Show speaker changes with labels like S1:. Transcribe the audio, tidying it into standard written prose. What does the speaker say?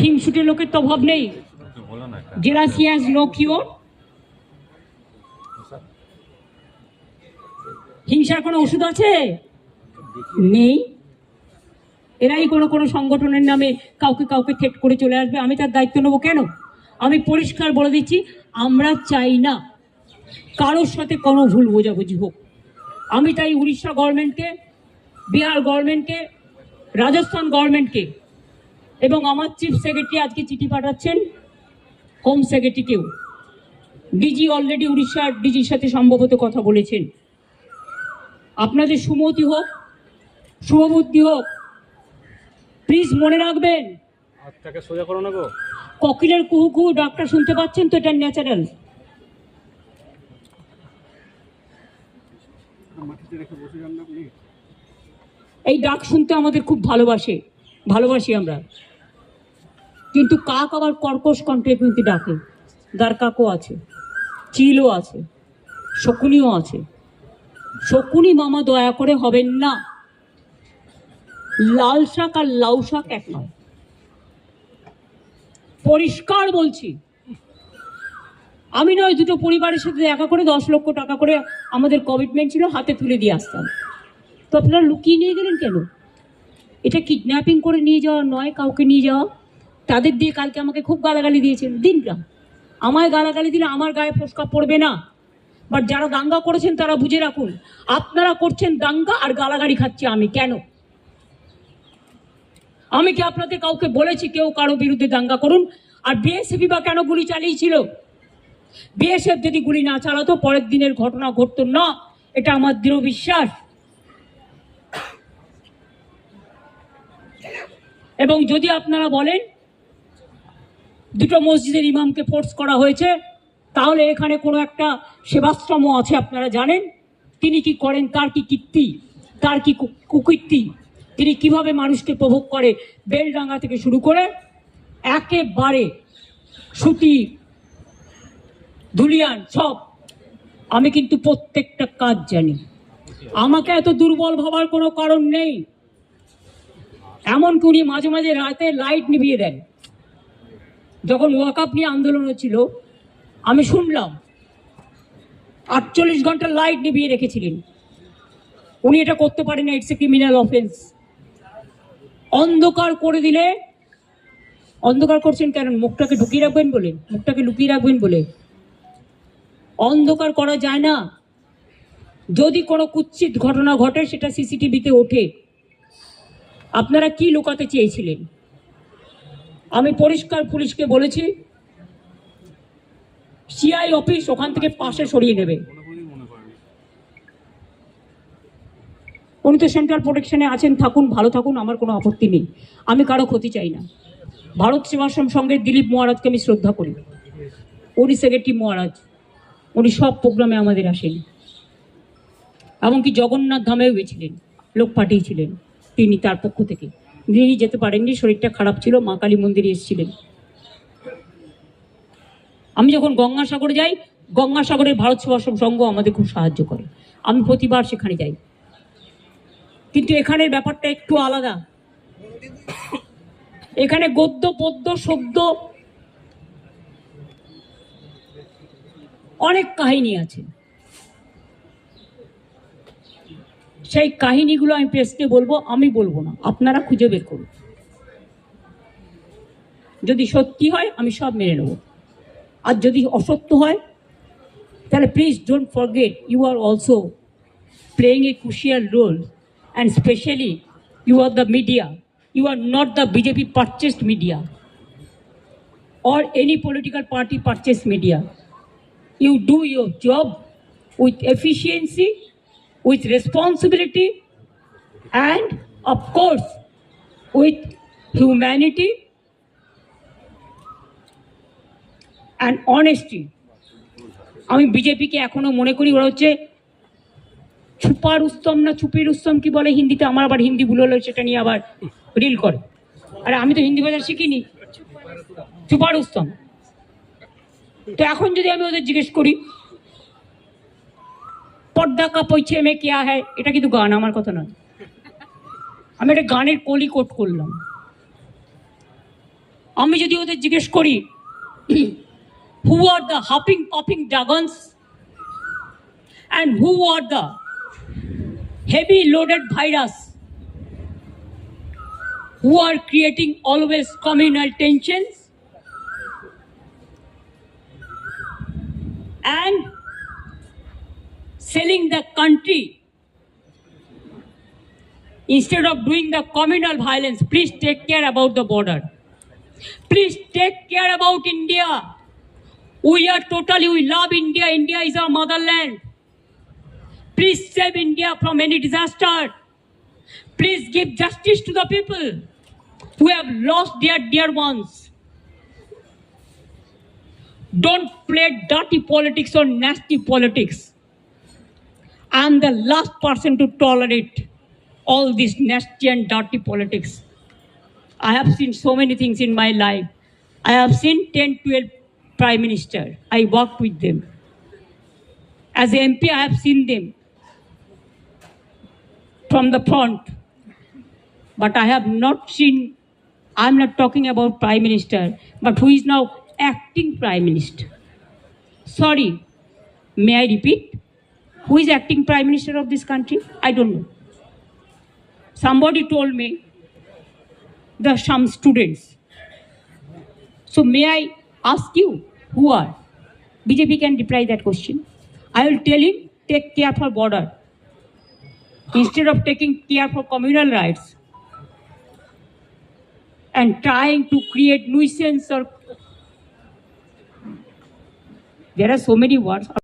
S1: হিংসুটে লোকের তো অভাব নেই। Jealousy has no cure. হিংসার কোনো ওষুধ আছে? নেই। এরাই কোনো সংগঠনের নামে কাউকে কাউকে থেট করে চলে আসবে, আমি তার দায়িত্ব নেবো কেন? আমি পরিষ্কার বলে দিচ্ছি, আমরা চাই না কারোর সাথে কোনো ভুল বোঝাবুঝি হোক। আমি তাই উড়িষ্যা গভর্নমেন্টকে, বিহার গভর্নমেন্টকে, রাজস্থান গভর্নমেন্টকে এবং আমার চিফ সেক্রেটারি আজকে চিঠি পাঠাচ্ছেন হোম সেক্রেটারিকেও। ডিজি অলরেডি উড়িষ্যার ডিজির সাথে সম্ভবত কথা বলেছেন। আপনাদের সুমতি হোক, শুভবুদ্ধি হোক, প্লিজ মনে রাখবেন, কোকিলের কুহু কুহু ডাক্তার শুনতে পাচ্ছেন তো, এটা ন্যাচারাল। এই ডাক শুনতে আমাদের খুব ভালোবাসি আমরা, কিন্তু কাক আবার কর্কশ কণ্ঠে কিন্তু ডাকে। দার কাকও আছে, চিলও আছে, শকুনিও আছে। শকুনি মামা দয়া করে হবেন না। লাল শাক আর লাউ শাক এক নয়, পরিষ্কার বলছি। আমি নয়, দুটো পরিবারের সাথে দেখা করে 10 লক্ষ টাকা করে আমাদের কমিটমেন্ট ছিল, হাতে তুলে দিয়ে আসতাম। তো আপনারা লুকিয়ে নিয়ে গেলেন কেন? এটা কিডন্যাপিং করে নিয়ে যাওয়া নয়, কাউকে নিয়ে যাওয়া। তাদের দিয়ে কালকে আমাকে খুব গালাগালি দিয়েছেন। দিনটা আমায় গালাগালি দিলে আমার গায়ে ফোসকা পড়বে না, বাট যারা দাঙ্গা করেছেন তারা বুঝে রাখুন, আপনারা করছেন দাঙ্গা আর গালাগালি খাচ্ছি আমি। কেন? আমি কি আপনাদের কাউকে বলেছি কেউ কারো বিরুদ্ধে দাঙ্গা করুন? আর বিএসএফ বা কেন গুলি চালিয়েছিল? বিএসএফ যদি গুলি না চালাতো পরের দিনের ঘটনা ঘটতো না, এটা আমার দৃঢ় বিশ্বাস। এবং যদি আপনারা বলেন দুটো মসজিদের ইমামকে ফোর্স করা হয়েছে, তাহলে এখানে কোনো একটা সেবাশ্রম আছে, আপনারা জানেন তিনি কি করেন, তার কি কীর্তি, তার কি কুকীর্তি, তিনি কিভাবে মানুষকে প্রভোগ করে, বেলডাঙ্গা থেকে শুরু করে একেবারে সুতি ধুলিয়ান সব। আমি কিন্তু প্রত্যেকটা কাজ জানি। আমাকে এত দুর্বল ভাবার কোনো কারণ নেই। এমনকি উনি মাঝে মাঝে রাতে লাইট নিভিয়ে দেন। যখন ওয়াকআপ নিয়ে আন্দোলন হচ্ছিল আমি শুনলাম 48 ঘন্টা লাইট নিভিয়ে রেখেছিলেন। উনি এটা করতে পারেন না, ইটস এ ক্রিমিনাল অফেন্স। অন্ধকার করে দিলে, অন্ধকার করছেন কেন? মুখটাকে ঢুকিয়ে রাখবেন বলে, মুখটাকে লুকিয়ে রাখবেন বলে। অন্ধকার করা যায় না। যদি কোনো কুৎসিত ঘটনা ঘটে সেটা সিসিটিভিতে ওঠে। আপনারা কি লুকাতে চেয়েছিলেন? আমি পরিষ্কার পুলিশকে বলেছি সিআই অফিস ওখান থেকে পাশে সরিয়ে নেবে। উনি তো সেন্ট্রাল প্রোটেকশনে আছেন, থাকুন, ভালো থাকুন, আমার কোনো আপত্তি নেই। আমি কারো ক্ষতি চাই না। ভারত সেবাশ্রম সঙ্গে দিলীপ মহারাজকে আমি শ্রদ্ধা করি। উনি সেক্রেটারি মহারাজ, উনি সব প্রোগ্রামে আমাদের আসেন। এমনকি জগন্নাথ ধামেও গেছিলেন, লোক পাঠিয়েছিলেন তিনি তার পক্ষ থেকে। তিনি যেতে পারেননি, শরীরটা খারাপ ছিল, মা কালী মন্দিরে এসেছিলেন। আমি যখন গঙ্গাসাগরে যাই, গঙ্গাসাগরের ভারত সেবাশ্রম সংঘ আমাদের খুব সাহায্য করে, আমি প্রতিবার সেখানে যাই। কিন্তু এখানের ব্যাপারটা একটু আলাদা। এখানে গদ্য পদ্য সদ্য অনেক কাহিনী আছে। সেই কাহিনীগুলো আমি প্রেসকে বলবো, আমি বলবো না, আপনারা খুঁজে বের করুন। যদি সত্যি হয় আমি সব মেনে নেব, আর যদি অসত্য হয় তাহলে please don't forget you are also playing a crucial role, and especially you are the media. You are not the BJP purchased media or any political party purchased media. You do your job with efficiency, with responsibility, and of course with humanity and honesty. আমি বিজেপিকে এখনো মনে করি ওরা হচ্ছে छुपा रुस्तम ना छुपी रुस्तम की बोले हिंदी, আমার আবার হিন্দি ভুল হলো সেটা নিয়ে আবার রিল করে। আরে আমি তো হিন্দি ভাষা শিখিনি। छुपा रुस्तम তো এখন যদি আমি ওদের জিজ্ঞেস করি পর্দা কা পीछे में क्या है, এটা কিন্তু গান, আমার কথা নয়। আমি একটা গানের কলি কোট করলাম। আমি যদি ওদের জিজ্ঞেস করি who are the hopping popping dragons and who are the heavy loaded virus who are creating always communal tensions and selling the country instead of doing the communal violence. Please take care about the border. Please take care about India. We love India. India is our motherland. Please save India from any disaster. Please give justice to the people who have lost their dear ones. Don't play dirty politics or nasty politics. I am the last person to tolerate all this nasty and dirty politics. I have seen so many things in my life. I have seen 10, 12 prime minister. I worked with them. As a MP, I have seen them from the front. But I have not seen, I'm not talking about prime minister, but who is now acting prime minister. Sorry, may I repeat? Who is acting prime minister of this country? I don't know. Somebody told me there are some students. So may I ask you, who are? BJP can reply that question. I will tell him, take care for border. Instead of taking care for communal rights and trying to create nuisance or there are so many words.